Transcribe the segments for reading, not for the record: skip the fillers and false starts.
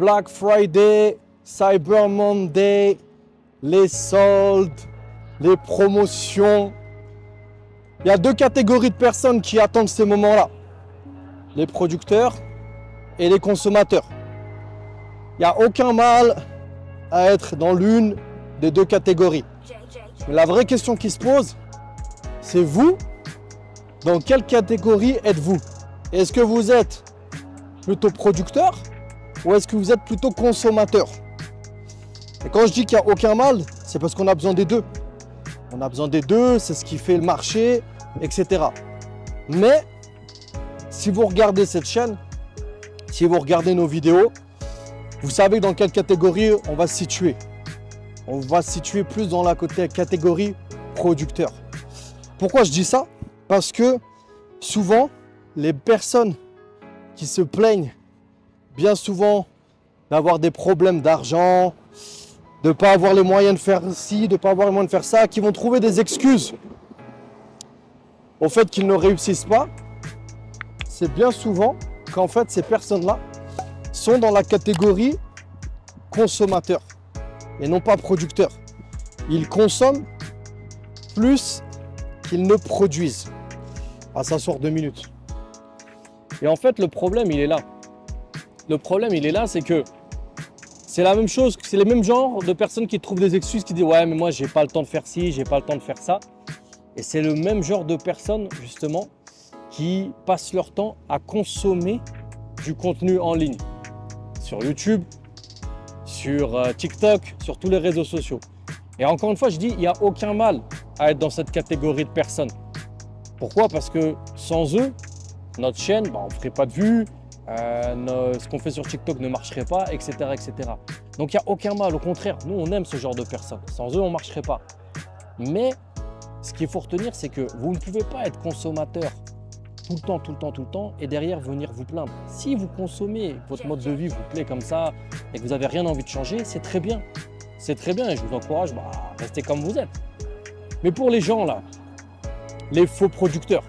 Black Friday, Cyber Monday, les soldes, les promotions. Il y a deux catégories de personnes qui attendent ces moments-là. Les producteurs et les consommateurs. Il n'y a aucun mal à être dans l'une des deux catégories. Mais la vraie question qui se pose, c'est vous, dans quelle catégorie êtes-vous? Est-ce que vous êtes plutôt producteur ou est-ce que vous êtes plutôt consommateur? Et quand je dis qu'il n'y a aucun mal, c'est parce qu'on a besoin des deux. On a besoin des deux, c'est ce qui fait le marché, etc. Mais si vous regardez cette chaîne, si vous regardez nos vidéos, vous savez dans quelle catégorie on va se situer. On va se situer plus dans la catégorie producteur. Pourquoi je dis ça? Parce que souvent, les personnes qui se plaignent bien souvent d'avoir des problèmes d'argent, de ne pas avoir les moyens de faire ci, de ne pas avoir les moyens de faire ça, qui vont trouver des excuses au fait qu'ils ne réussissent pas, c'est bien souvent qu'en fait ces personnes-là sont dans la catégorie consommateur et non pas producteur. Ils consomment plus qu'ils ne produisent. Ah, ça sort 2 minutes. Et en fait, le problème, il est là. Le problème, il est là, c'est que c'est la même chose, c'est les mêmes genres de personnes qui trouvent des excuses, qui disent « Ouais, mais moi, j'ai pas le temps de faire ci, j'ai pas le temps de faire ça. » Et c'est le même genre de personnes, justement, qui passent leur temps à consommer du contenu en ligne. Sur YouTube, sur TikTok, sur tous les réseaux sociaux. Et encore une fois, je dis, il n'y a aucun mal à être dans cette catégorie de personnes. Pourquoi? Parce que sans eux, notre chaîne, on ne ferait pas de vues, ce qu'on fait sur TikTok ne marcherait pas, etc. etc. Donc, il n'y a aucun mal. Au contraire, nous, on aime ce genre de personnes. Sans eux, on ne marcherait pas. Mais ce qu'il faut retenir, c'est que vous ne pouvez pas être consommateur tout le temps, tout le temps, tout le temps, et derrière venir vous plaindre. Si vous consommez, votre mode de vie vous plaît comme ça, et que vous n'avez rien envie de changer, c'est très bien. C'est très bien, et je vous encourage à rester comme vous êtes. Mais pour les gens là, les faux producteurs,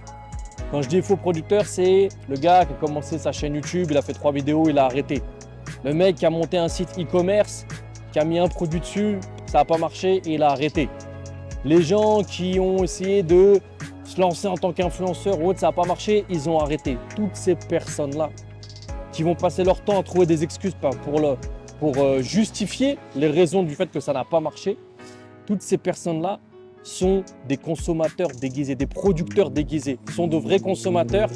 quand je dis faux producteur, c'est le gars qui a commencé sa chaîne YouTube, il a fait 3 vidéos, il a arrêté. Le mec qui a monté un site e-commerce, qui a mis un produit dessus, ça n'a pas marché et il a arrêté. Les gens qui ont essayé de se lancer en tant qu'influenceur ou autre, ça n'a pas marché, ils ont arrêté. Toutes ces personnes-là qui vont passer leur temps à trouver des excuses pour justifier les raisons du fait que ça n'a pas marché, toutes ces personnes-là sont des consommateurs déguisés, des producteurs déguisés, sont de vrais consommateurs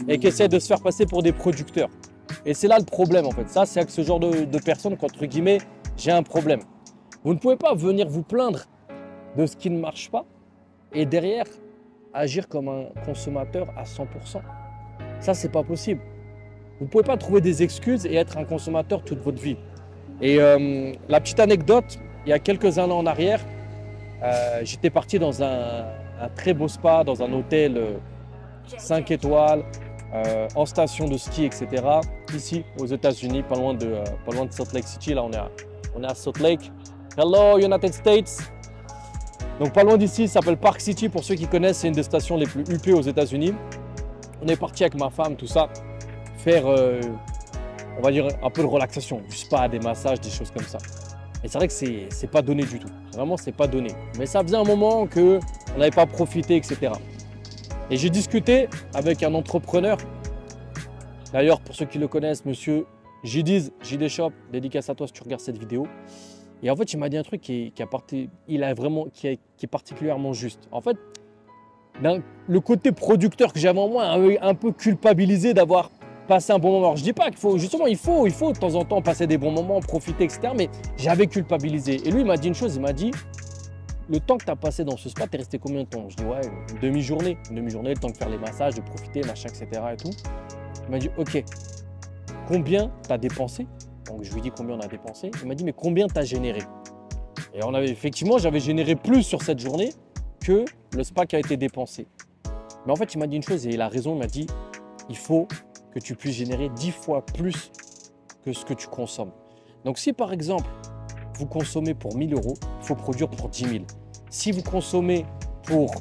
et qui essaient de se faire passer pour des producteurs. Et c'est là le problème en fait. Ça, c'est avec ce genre de personnes qu'entre guillemets, j'ai un problème. Vous ne pouvez pas venir vous plaindre de ce qui ne marche pas et derrière agir comme un consommateur à 100%. Ça, c'est pas possible. Vous ne pouvez pas trouver des excuses et être un consommateur toute votre vie. Et la petite anecdote, il y a quelques années en arrière, j'étais parti dans un très beau spa, dans un hôtel 5 étoiles, en station de ski, etc. Ici, aux États-Unis, pas loin de Salt Lake City. Là, on est à Salt Lake. Hello, United States. Donc, pas loin d'ici, ça s'appelle Park City. Pour ceux qui connaissent, c'est une des stations les plus huppées aux États-Unis. On est parti avec ma femme, tout ça, faire, on va dire, un peu de relaxation, du spa, des massages, des choses comme ça. Et c'est vrai que c'est pas donné du tout. Vraiment, c'est pas donné. Mais ça faisait un moment qu'on n'avait pas profité, etc. Et j'ai discuté avec un entrepreneur. D'ailleurs, pour ceux qui le connaissent, monsieur Jidiz, JD Shop, dédicace à toi si tu regardes cette vidéo. Et en fait, il m'a dit un truc qui est particulièrement juste. En fait, le côté producteur que j'avais en moi, un peu culpabilisé d'avoir passé un bon moment. Alors, je dis pas qu'il faut, justement, il faut de temps en temps passer des bons moments, profiter, etc. Mais j'avais culpabilisé. Et lui, il m'a dit une chose, il m'a dit, le temps que tu as passé dans ce spa, tu es resté combien de temps? Je dis, ouais, une demi-journée. Une demi-journée, le temps de faire les massages, de profiter, machin, etc. et tout. Il m'a dit, ok, combien tu as dépensé? Donc, je lui dis combien on a dépensé. Il m'a dit, mais combien tu as généré? Et effectivement, j'avais généré plus sur cette journée que le spa qui a été dépensé. Mais en fait, il m'a dit une chose et il a raison. Il m'a dit, il faut que tu puisses générer 10 fois plus que ce que tu consommes. Donc, si par exemple, vous consommez pour 1 000 €, il faut produire pour 10 000. Si vous consommez pour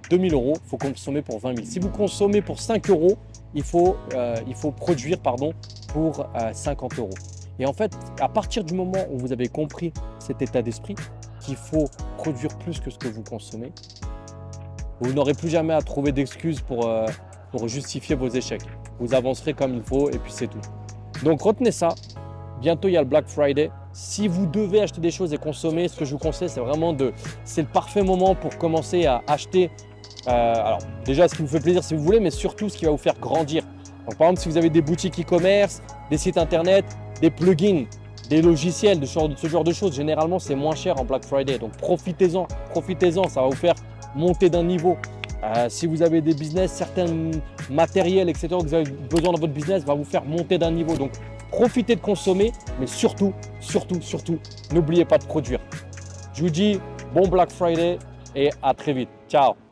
2 000 €, il faut consommer pour 20 000. Si vous consommez pour 5 €, il faut produire pour 50 €. Et en fait, à partir du moment où vous avez compris cet état d'esprit, qu'il faut produire plus que ce que vous consommez, vous n'aurez plus jamais à trouver d'excuses pour justifier vos échecs. Vous avancerez comme il faut et puis c'est tout. Donc retenez ça. Bientôt, il y a le Black Friday. Si vous devez acheter des choses et consommer, ce que je vous conseille, c'est vraiment c'est le parfait moment pour commencer à acheter. Alors déjà, ce qui vous fait plaisir si vous voulez, mais surtout ce qui va vous faire grandir. Donc par exemple, si vous avez des boutiques e-commerce, des sites internet, des plugins, des logiciels, de ce genre de choses, généralement, c'est moins cher en Black Friday. Donc profitez-en, ça va vous faire monter d'un niveau. Si vous avez des business, certains matériels, etc., que vous avez besoin dans votre business, va vous faire monter d'un niveau. Donc, profitez de consommer, mais surtout, n'oubliez pas de produire. Je vous dis bon Black Friday et à très vite. Ciao!